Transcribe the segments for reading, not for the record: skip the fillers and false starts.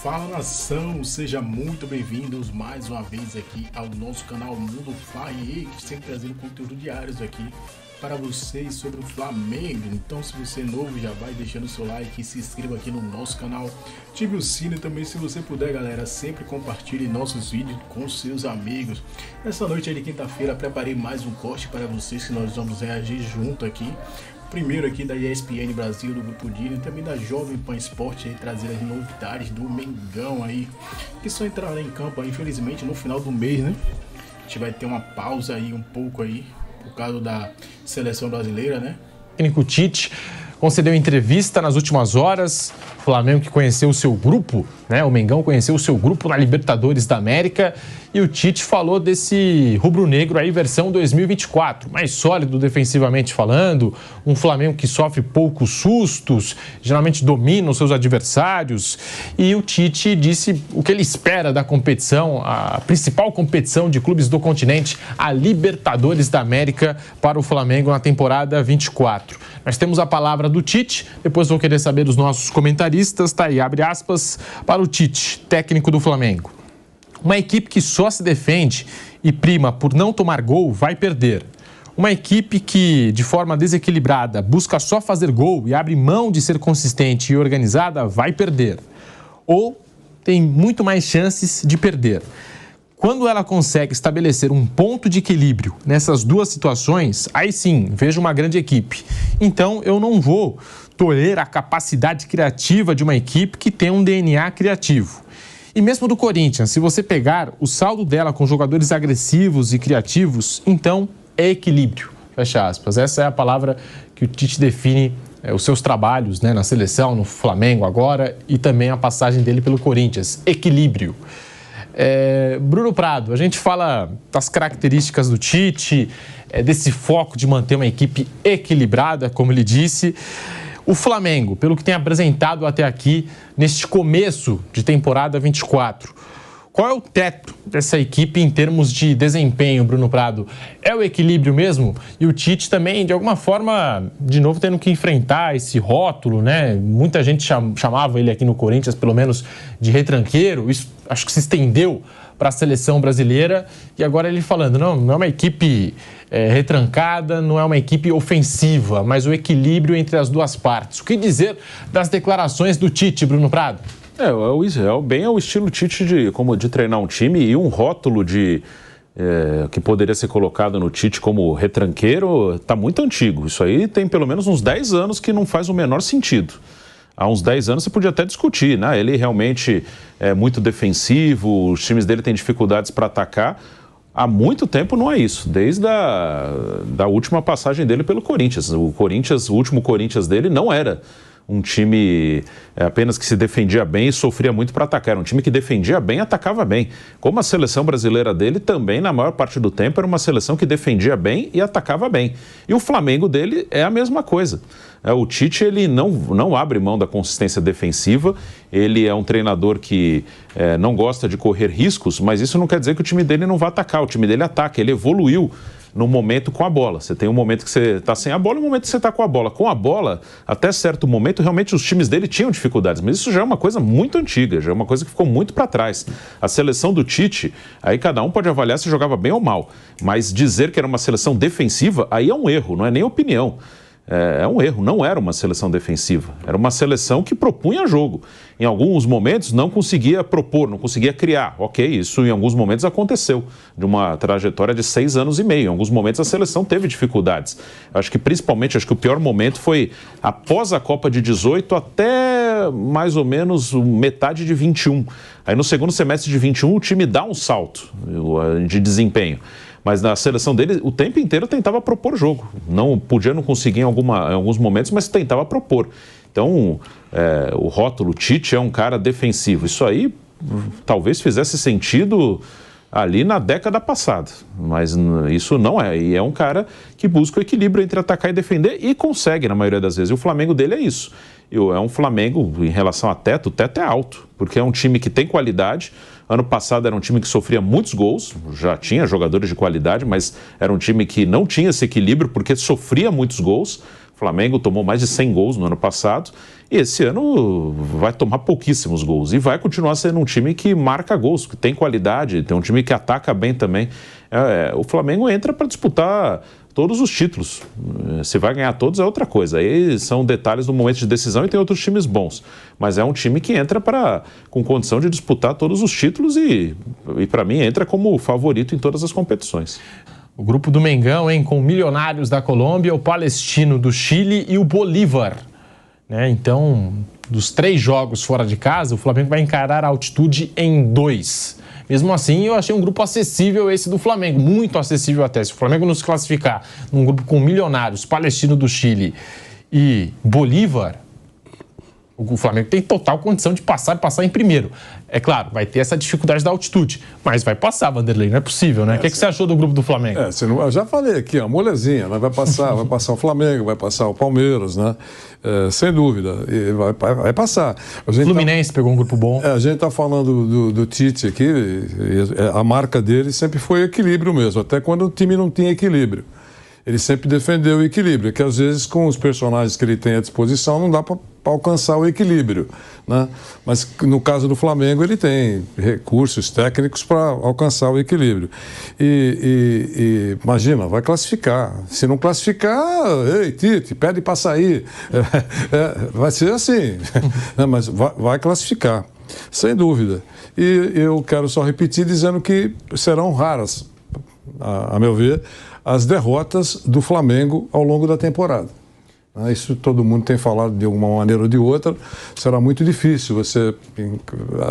Fala nação, sejam muito bem-vindos mais uma vez aqui ao nosso canal Mundo Fly, sempre trazendo conteúdo diários aqui para vocês sobre o Flamengo. Então, se você é novo, já vai deixando o seu like e se inscreva aqui no nosso canal, ative o sino e também, se você puder, galera, sempre compartilhe nossos vídeos com seus amigos. Nessa noite aí de quinta-feira, preparei mais um corte para vocês que nós vamos reagir junto aqui. Primeiro aqui da ESPN Brasil, do Grupo Dini, e também da Jovem Pan Esporte, aí trazendo as novidades do Mengão aí, que só entrará em campo aí, infelizmente, no final do mês, né? A gente vai ter uma pausa aí um pouco aí, por causa da seleção brasileira, né? O técnico Tite concedeu entrevista nas últimas horas. O Flamengo que conheceu o seu grupo, né? O Mengão conheceu o seu grupo na Libertadores da América. E o Tite falou desse rubro-negro aí, versão 2024. Mais sólido defensivamente falando. Um Flamengo que sofre poucos sustos, geralmente domina os seus adversários. E o Tite disse o que ele espera da competição, a principal competição de clubes do continente, a Libertadores da América, para o Flamengo na temporada 24. Nós temos a palavra do Tite, depois vou querer saber dos nossos comentaristas. Tá aí, abre aspas, para o Tite, técnico do Flamengo. Uma equipe que só se defende e prima por não tomar gol vai perder. Uma equipe que, de forma desequilibrada, busca só fazer gol e abre mão de ser consistente e organizada vai perder. Ou tem muito mais chances de perder. Quando ela consegue estabelecer um ponto de equilíbrio nessas duas situações, aí sim, vejo uma grande equipe. Então, eu não vou tolerar a capacidade criativa de uma equipe que tem um DNA criativo. E mesmo do Corinthians, se você pegar o saldo dela com jogadores agressivos e criativos, então é equilíbrio. Fecha aspas. Essa é a palavra que o Tite define os seus trabalhos, né, na seleção, no Flamengo agora, e também a passagem dele pelo Corinthians. Equilíbrio. Bruno Prado, a gente fala das características do Tite, desse foco de manter uma equipe equilibrada, como ele disse. O Flamengo, pelo que tem apresentado até aqui, neste começo de temporada 24, qual é o teto dessa equipe em termos de desempenho, Bruno Prado? É o equilíbrio mesmo? E o Tite também, de alguma forma, de novo tendo que enfrentar esse rótulo, né? Muita gente chamava ele aqui no Corinthians, pelo menos, de retranqueiro. Isso acho que se estendeu para a seleção brasileira. E agora ele falando, não é uma equipe retrancada, não é uma equipe ofensiva, mas o equilíbrio entre as duas partes. O que dizer das declarações do Tite, Bruno Prado? É o estilo Tite de treinar um time, e um rótulo que poderia ser colocado no Tite como retranqueiro está muito antigo. Isso aí tem pelo menos uns 10 anos que não faz o menor sentido. Há uns 10 anos você podia até discutir, né? Ele realmente é muito defensivo, os times dele têm dificuldades para atacar. Há muito tempo não é isso, desde a última passagem dele pelo Corinthians. O último Corinthians dele não era um time apenas que se defendia bem e sofria muito para atacar. Era um time que defendia bem e atacava bem. Como a seleção brasileira dele também, na maior parte do tempo, era uma seleção que defendia bem e atacava bem. E o Flamengo dele é a mesma coisa. O Tite, ele não abre mão da consistência defensiva. Ele é um treinador que não gosta de correr riscos, mas isso não quer dizer que o time dele não vai atacar. O time dele ataca, ele evoluiu no momento com a bola. Você tem um momento que você está sem a bola e um momento que você está com a bola. Com a bola, até certo momento, realmente os times dele tinham dificuldades, mas isso já é uma coisa muito antiga, já é uma coisa que ficou muito para trás. A seleção do Tite, aí cada um pode avaliar se jogava bem ou mal, mas dizer que era uma seleção defensiva, aí é um erro, não é nem opinião. É um erro, não era uma seleção defensiva, era uma seleção que propunha jogo. Em alguns momentos não conseguia propor, não conseguia criar. Ok, isso em alguns momentos aconteceu, de uma trajetória de 6 anos e meio. Em alguns momentos a seleção teve dificuldades. Acho que o pior momento foi após a Copa de 18 até mais ou menos metade de 21. Aí no segundo semestre de 21 o time dá um salto de desempenho. Mas na seleção dele, o tempo inteiro tentava propor jogo. Não conseguir em alguns momentos, mas tentava propor. Então, o rótulo Tite é um cara defensivo. Isso aí talvez fizesse sentido ali na década passada. Mas isso não é. E é um cara que busca o equilíbrio entre atacar e defender e consegue, na maioria das vezes. E o Flamengo dele é isso. É um Flamengo, em relação a teto, o teto é alto, porque é um time que tem qualidade. Ano passado era um time que sofria muitos gols, já tinha jogadores de qualidade, mas era um time que não tinha esse equilíbrio porque sofria muitos gols. O Flamengo tomou mais de 100 gols no ano passado e esse ano vai tomar pouquíssimos gols e vai continuar sendo um time que marca gols, que tem qualidade, tem um time que ataca bem também. O Flamengo entra para disputar todos os títulos. Se vai ganhar todos é outra coisa. Aí são detalhes do momento de decisão e tem outros times bons. Mas é um time que entra com condição de disputar todos os títulos e para mim, entra como favorito em todas as competições. O grupo do Mengão, hein, com o Milionários da Colômbia, o Palestino do Chile e o Bolívar. Né? Então, dos 3 jogos fora de casa, o Flamengo vai encarar a altitude em 2. Mesmo assim, eu achei um grupo acessível esse do Flamengo, muito acessível até. Se o Flamengo nos classificar num grupo com Milionários, Palestino do Chile e Bolívar, o Flamengo tem total condição de passar em primeiro. É claro, vai ter essa dificuldade da altitude, mas vai passar, Vanderlei, não é possível, né? O que você achou do grupo do Flamengo? Eu já falei aqui, ó, molezinha, né? Vai passar o Flamengo, vai passar o Palmeiras, né? Sem dúvida, e vai passar. Fluminense pegou um grupo bom. A gente está falando do Tite aqui, a marca dele sempre foi equilíbrio mesmo, até quando o time não tinha equilíbrio. Ele sempre defendeu o equilíbrio, que às vezes com os personagens que ele tem à disposição não dá para alcançar o equilíbrio, né? Mas no caso do Flamengo ele tem recursos técnicos para alcançar o equilíbrio. E imagina, vai classificar. Se não classificar, ei, Tite, pede para sair. Vai ser assim, mas vai classificar, sem dúvida. E eu quero só repetir dizendo que serão raras, a meu ver, as derrotas do Flamengo ao longo da temporada. Isso todo mundo tem falado de uma maneira ou de outra. Será muito difícil você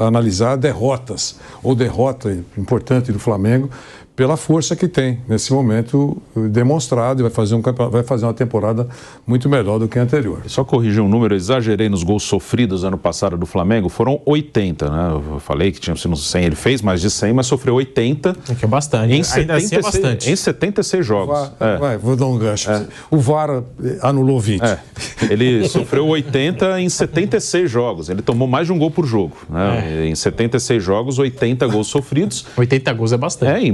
analisar derrotas ou derrota importante do Flamengo pela força que tem nesse momento demonstrado e vai fazer uma temporada muito melhor do que a anterior. Só corrigir um número, eu exagerei nos gols sofridos ano passado do Flamengo, foram 80, né? Eu falei que tinha sido 100, ele fez mais de 100, mas sofreu 80. Que é bastante, em 76, é bastante. Em 76 jogos. Vou dar um gancho. O VAR anulou 20. Ele sofreu 80 em 76 jogos, ele tomou mais de um gol por jogo. Né? Em 76 jogos, 80 gols sofridos. 80 gols é bastante.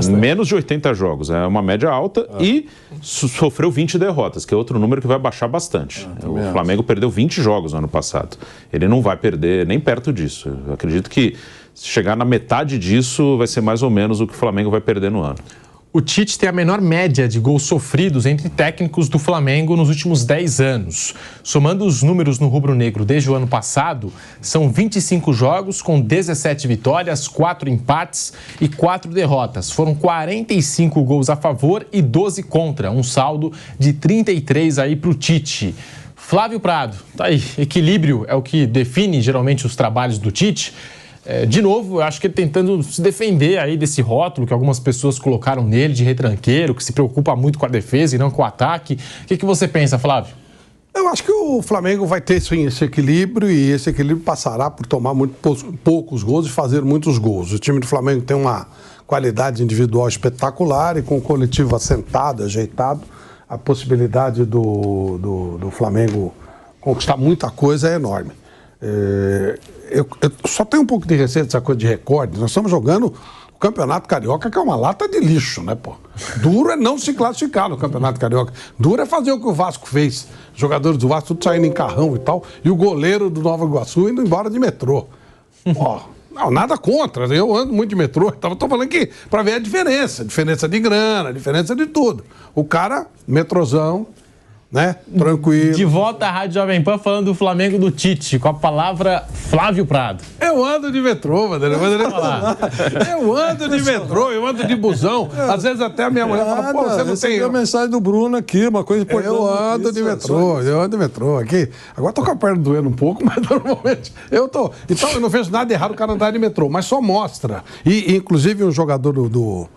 Menos de 80 jogos, é uma média alta e sofreu 20 derrotas, que é outro número que vai baixar bastante. O Flamengo perdeu 20 jogos no ano passado. Ele não vai perder nem perto disso. Eu acredito que se chegar na metade disso vai ser mais ou menos o que o Flamengo vai perder no ano. O Tite tem a menor média de gols sofridos entre técnicos do Flamengo nos últimos 10 anos. Somando os números no rubro-negro desde o ano passado, são 25 jogos com 17 vitórias, 4 empates e 4 derrotas. Foram 45 gols a favor e 12 contra, um saldo de 33 aí para o Tite. Flávio Prado, tá aí, equilíbrio é o que define geralmente os trabalhos do Tite. De novo, eu acho que ele tentando se defender aí desse rótulo que algumas pessoas colocaram nele de retranqueiro, que se preocupa muito com a defesa e não com o ataque. O que você pensa, Flávio? Eu acho que o Flamengo vai ter sim esse equilíbrio e esse equilíbrio passará por tomar muito poucos gols e fazer muitos gols. O time do Flamengo tem uma qualidade individual espetacular e com o coletivo assentado, ajeitado, a possibilidade do Flamengo conquistar muita coisa é enorme. Eu só tenho um pouco de receio dessa coisa de recorde. Nós estamos jogando o Campeonato Carioca, que é uma lata de lixo, né, pô? Duro é não se classificar no Campeonato Carioca. Duro é fazer o que o Vasco fez. Os jogadores do Vasco tudo saindo em carrão e tal. E o goleiro do Nova Iguaçu indo embora de metrô. Ó, não, nada contra. Eu ando muito de metrô. Estou falando aqui para ver a diferença. Diferença de grana, diferença de tudo. O cara, metrozão, né? Tranquilo. De volta à Rádio Jovem Pan falando do Flamengo do Tite, com a palavra Flávio Prado. Eu ando de metrô, Vanderlei. Eu ando de metrô, eu ando de busão. Às vezes até a minha mulher fala, pô, você não tem... a mensagem do Bruno aqui, uma coisa importante. Eu ando de metrô aqui. Agora tô com a perna doendo um pouco, mas normalmente eu tô. Então eu não vejo nada errado o cara andar de metrô, mas só mostra. E inclusive um jogador do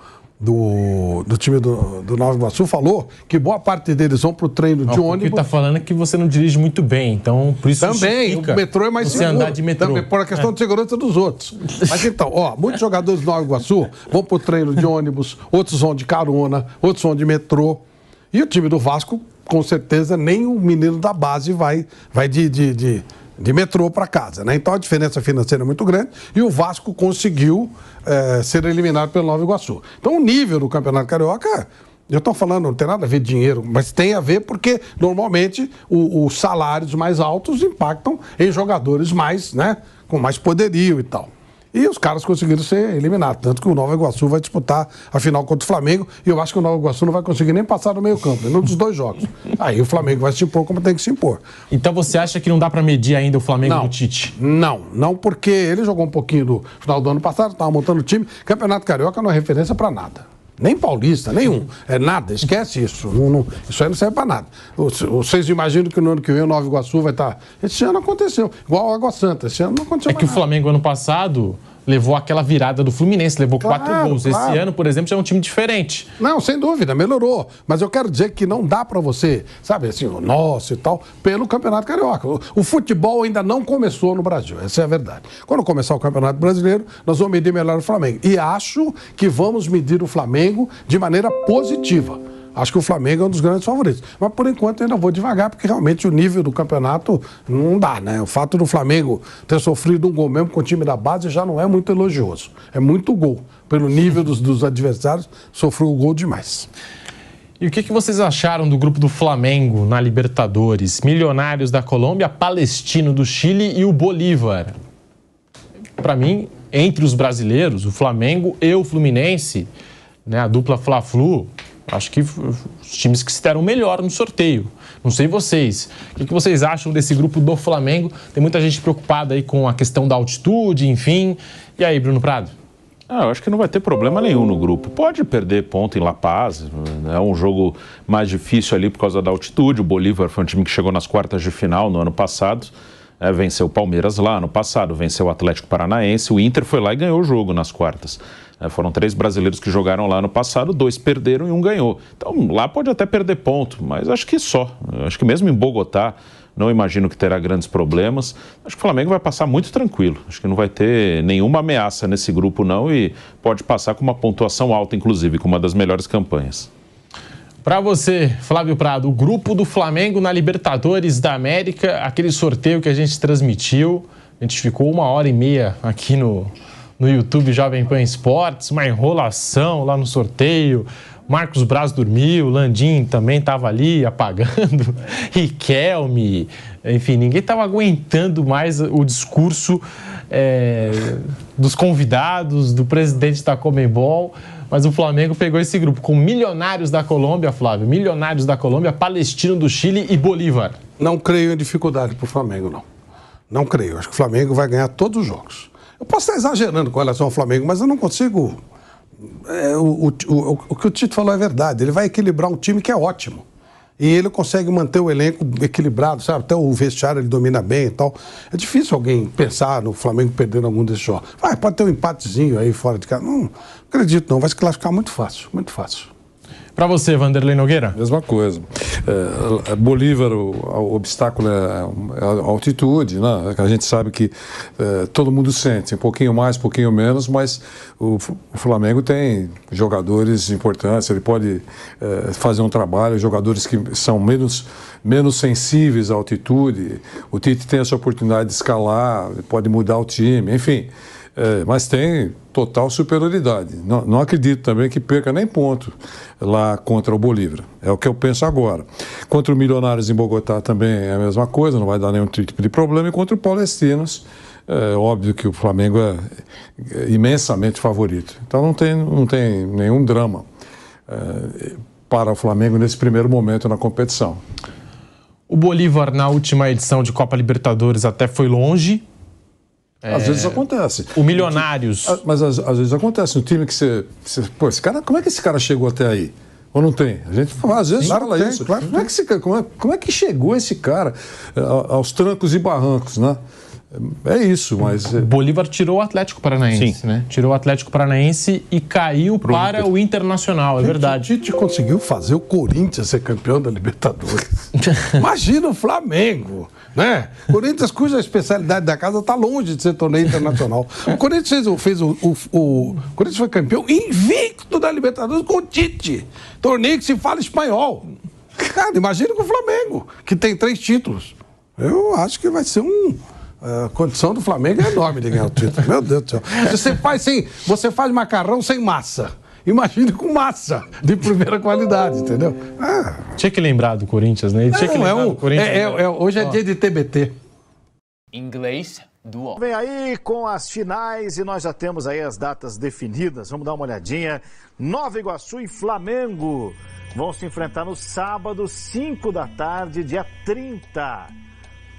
time do Nova Iguaçu falou que boa parte deles vão pro treino de ônibus. O que está falando é que você não dirige muito bem, então por isso também, o metrô é mais você seguro. Andar de metrô. Também, por a questão de segurança dos outros. Mas então, muitos jogadores do Nova Iguaçu vão pro treino de ônibus, outros vão de carona, outros vão de metrô. E o time do Vasco, com certeza, nem o menino da base vai de metrô para casa, né? Então a diferença financeira é muito grande e o Vasco conseguiu ser eliminado pelo Nova Iguaçu. Então o nível do Campeonato Carioca Eu estou falando, não tem nada a ver dinheiro, mas tem a ver porque, normalmente, os salários mais altos impactam em jogadores mais, né, com mais poderio e tal. E os caras conseguiram ser eliminados. Tanto que o Nova Iguaçu vai disputar a final contra o Flamengo. E eu acho que o Nova Iguaçu não vai conseguir nem passar no meio campo, num dos 2 jogos. Aí o Flamengo vai se impor como tem que se impor. Então você acha que não dá para medir ainda o Flamengo do Tite? Não, porque ele jogou um pouquinho no final do ano passado, estava montando o time. Campeonato Carioca não é referência para nada. Nem paulista, nenhum. É nada, esquece isso. Isso aí não serve para nada. Vocês imaginam que no ano que vem o Nova Iguaçu vai estar... Esse ano aconteceu. Igual o Água Santa. Esse ano não aconteceu mais nada. O Flamengo ano passado levou aquela virada do Fluminense, levou 4 gols. Esse ano, por exemplo, já é um time diferente. Não, sem dúvida, melhorou. Mas eu quero dizer que não dá para você, sabe, assim, o nosso e tal, pelo Campeonato Carioca. O futebol ainda não começou no Brasil, essa é a verdade. Quando começar o Campeonato Brasileiro, nós vamos medir melhor o Flamengo. E acho que vamos medir o Flamengo de maneira positiva. Acho que o Flamengo é um dos grandes favoritos. Mas, por enquanto, eu ainda vou devagar, porque realmente o nível do campeonato não dá, né? O fato do Flamengo ter sofrido um gol mesmo com o time da base já não é muito elogioso. É muito gol. Pelo nível dos adversários, sofreu o gol demais. E o que vocês acharam do grupo do Flamengo na Libertadores? Milionários da Colômbia, Palestino do Chile e o Bolívar. Para mim, entre os brasileiros, o Flamengo e o Fluminense, né, a dupla Fla-Flu, acho que os times que se deram melhor no sorteio. Não sei vocês. O que vocês acham desse grupo do Flamengo? Tem muita gente preocupada aí com a questão da altitude, enfim. E aí, Bruno Prado? Eu acho que não vai ter problema nenhum no grupo. Pode perder ponto em La Paz, é um jogo mais difícil ali por causa da altitude. O Bolívar foi um time que chegou nas quartas de final no ano passado. Venceu o Palmeiras lá no passado, venceu o Atlético Paranaense. O Inter foi lá e ganhou o jogo nas quartas. Foram 3 brasileiros que jogaram lá no passado, 2 perderam e 1 ganhou. Então lá pode até perder ponto, mas acho que só. Acho que mesmo em Bogotá, não imagino que terá grandes problemas. Acho que o Flamengo vai passar muito tranquilo. Acho que não vai ter nenhuma ameaça nesse grupo não e pode passar com uma pontuação alta, inclusive, com uma das melhores campanhas. Para você, Flávio Prado, o grupo do Flamengo na Libertadores da América, aquele sorteio que a gente transmitiu, a gente ficou 1h30 aqui no YouTube Jovem Pan Esportes, uma enrolação lá no sorteio. Marcos Braz dormiu, Landim também estava ali apagando, Riquelme, enfim, ninguém estava aguentando mais o discurso dos convidados, do presidente da Conmebol, mas o Flamengo pegou esse grupo com Milionários da Colômbia, Flávio, Milionários da Colômbia, Palestino do Chile e Bolívar. Não creio em dificuldade para o Flamengo, não. Não creio. Acho que o Flamengo vai ganhar todos os jogos. Eu posso estar exagerando com relação ao Flamengo, mas eu não consigo... O que o Tite falou é verdade. Ele vai equilibrar um time que é ótimo. E ele consegue manter o elenco equilibrado, sabe? Até o vestiário ele domina bem e tal. É difícil alguém pensar no Flamengo perdendo algum desses jogos. Pode ter um empatezinho aí fora de casa. Não acredito não, vai se classificar muito fácil, muito fácil. Para você, Vanderlei Nogueira? Mesma coisa. Bolívar, o obstáculo é a altitude, né? A gente sabe que todo mundo sente, um pouquinho mais, um pouquinho menos, mas o Flamengo tem jogadores importantes, ele pode fazer um trabalho, jogadores que são menos sensíveis à altitude. O Tite tem essa oportunidade de escalar, pode mudar o time, enfim. Mas tem total superioridade. Não acredito também que perca nem ponto lá contra o Bolívar. É o que eu penso agora. Contra o Milionários em Bogotá também é a mesma coisa, não vai dar nenhum tipo de problema. E contra o Palestinos, é óbvio que o Flamengo é imensamente favorito. Então não tem nenhum drama para o Flamengo nesse primeiro momento na competição. O Bolívar, na última edição de Copa Libertadores, até foi longe. Às vezes acontece. O Milionários. Mas às vezes acontece. No time que você pô, esse cara, como é que esse cara chegou até aí? Ou não tem? A gente às vezes fala isso. Claro, como é que chegou esse cara aos trancos e barrancos, né? É isso, mas... Bolívar tirou o Atlético Paranaense, sim, né? Tirou o Atlético Paranaense e caiu para o Internacional, é verdade. A gente conseguiu fazer o Corinthians ser campeão da Libertadores. Imagina o Flamengo, né? Corinthians, cuja especialidade da casa está longe de ser torneio internacional. O Corinthians o Corinthians foi campeão invicto da Libertadores com o Tite. Torneio que se fala espanhol. Cara, imagina com o Flamengo, que tem 3 títulos. Eu acho que vai ser a condição do Flamengo é enorme de ganhar o título. Meu Deus do céu. Você faz macarrão sem massa imagine com massa de primeira qualidade, entendeu? Tinha que lembrar do Corinthians, né? Tinha que lembrar do Corinthians. Hoje é dia de TBT. Inglês Duo. Vem aí com as finais e nós já temos aí as datas definidas. Vamos dar uma olhadinha. Nova Iguaçu e Flamengo vão se enfrentar no sábado, 5 da tarde, dia 30.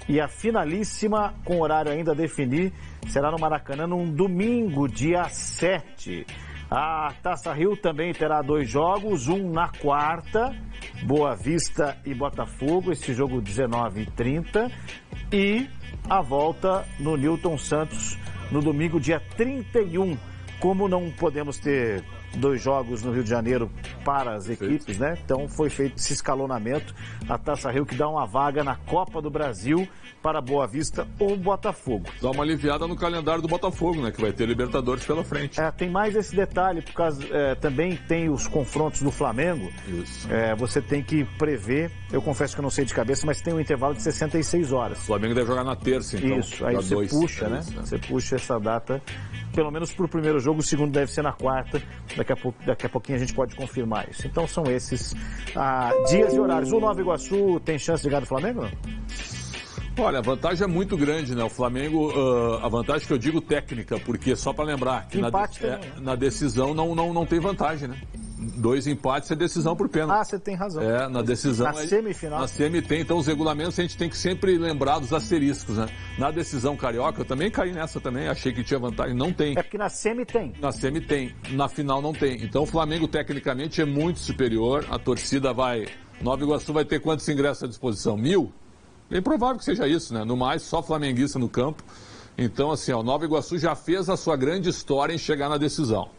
E a finalíssima, com horário ainda a definir, será no Maracanã num domingo, dia 7. A Taça Rio também terá 2 jogos, um na quarta, Boa Vista e Botafogo, esse jogo 19h30, e a volta no Newton Santos no domingo, dia 31. Como não podemos ter 2 jogos no Rio de Janeiro para as equipes, né? Então foi feito esse escalonamento. A Taça Rio que dá uma vaga na Copa do Brasil para Boa Vista ou Botafogo. Dá uma aliviada no calendário do Botafogo, né? Que vai ter Libertadores pela frente. Tem mais esse detalhe, por causa também tem os confrontos do Flamengo. Isso. Você tem que prever, eu confesso que eu não sei de cabeça, mas tem um intervalo de 66 horas. O Flamengo deve jogar na terça, então. Isso, aí você puxa, né? Você puxa essa data, pelo menos para o primeiro jogo, o segundo deve ser na quarta. Daqui a pouquinho a gente pode confirmar isso. Então são esses dias e horários. O Nova Iguaçu tem chance de ganhar do Flamengo, não? Olha, a vantagem é muito grande, né? O Flamengo, a vantagem que eu digo técnica, porque só para lembrar que na decisão não tem vantagem, né? 2 empates é decisão por pênalti. Você tem razão. Na decisão. Na semifinal. Na semi tem, então os regulamentos a gente tem que sempre lembrar dos asteriscos, né? Na decisão carioca, eu também caí nessa também, achei que tinha vantagem, não tem. É porque na semi tem. Na semi tem, na final não tem. Então o Flamengo tecnicamente é muito superior, a torcida vai... Nova Iguaçu vai ter quantos ingressos à disposição? 1.000? Bem provável que seja isso, né? No mais, só flamenguista no campo. Então, assim, o Nova Iguaçu já fez a sua grande história em chegar na decisão.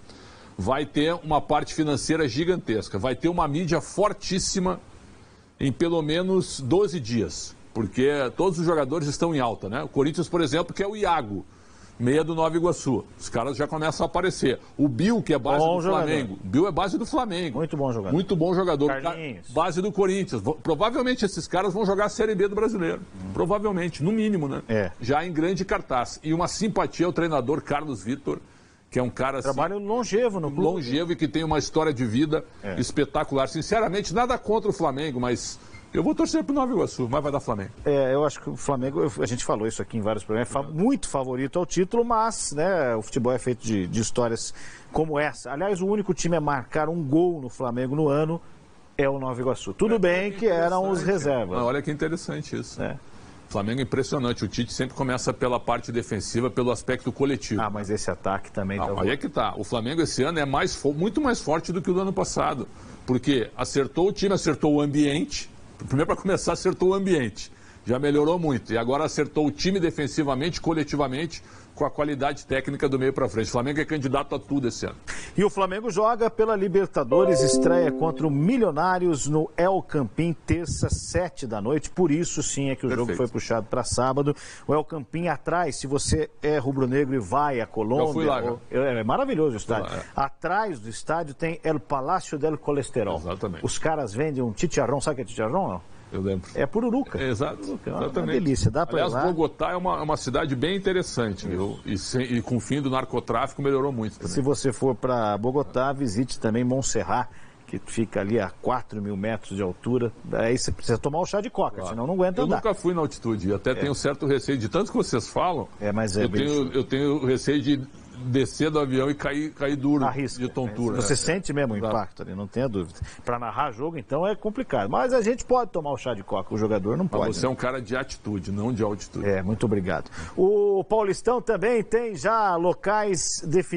Vai ter uma parte financeira gigantesca, vai ter uma mídia fortíssima em pelo menos 12 dias, porque todos os jogadores estão em alta, né? O Corinthians, por exemplo, que é o Iago, meia do Nova Iguaçu. Os caras já começam a aparecer. O Bill, que é base do Flamengo. Bill é base do Flamengo. Muito bom jogador. Muito bom jogador. Carlinhos. Base do Corinthians. Provavelmente esses caras vão jogar a Série B do Brasileiro. Provavelmente, no mínimo, né? Já em grande cartaz. E uma simpatia ao treinador Carlos Vitor, que é um cara... Trabalho longevo no clube. Longevo e que tem uma história de vida espetacular. Sinceramente, nada contra o Flamengo, mas... Eu vou torcer pro Nova Iguaçu, mas vai dar Flamengo. Eu acho que o Flamengo, a gente falou isso aqui em vários programas, é muito favorito ao título, mas né, o futebol é feito de histórias como essa. Aliás, o único time a marcar um gol no Flamengo no ano é o Nova Iguaçu. Tudo bem que eram os reservas. Olha que interessante isso. O Flamengo é impressionante. O Tite sempre começa pela parte defensiva, pelo aspecto coletivo. Mas esse ataque também... Aí é que tá. O Flamengo esse ano é muito mais forte do que o do ano passado. Porque acertou o time, acertou o ambiente... Primeiro, para começar, acertou o ambiente. Já melhorou muito. E agora acertou o time defensivamente, coletivamente, com a qualidade técnica do meio para frente. O Flamengo é candidato a tudo esse ano. E o Flamengo joga pela Libertadores, estreia contra o Milionários no El Campín, terça, 7 da noite. Por isso, sim, é que o jogo foi puxado para sábado. O El Campín atrás, se você é rubro-negro e vai à Colômbia... Eu fui lá, é maravilhoso o estádio. Atrás do estádio tem El Palácio del Colesterol. Exatamente. Os caras vendem um chicharrão, sabe o que é chicharrão, não? Eu lembro. É pururuca. Exato. Exatamente. Uma delícia, dá para ir lá. Aliás, Bogotá é uma cidade bem interessante, viu? E com o fim do narcotráfico melhorou muito também. Se você for para Bogotá, visite também Montserrat, que fica ali a 4.000 metros de altura. Aí você precisa tomar o chá de coca, senão não aguenta andar. Eu nunca fui na altitude, até tenho certo receio, de tanto que vocês falam, eu tenho receio de descer do avião e cair duro de tontura. Você sente mesmo o impacto ali, não tenha dúvida. Para narrar jogo, então, é complicado. Mas a gente pode tomar o chá de coca, o jogador não pode. Mas você é um cara de atitude, não de altitude. Muito obrigado. O Paulistão também tem já locais definidos.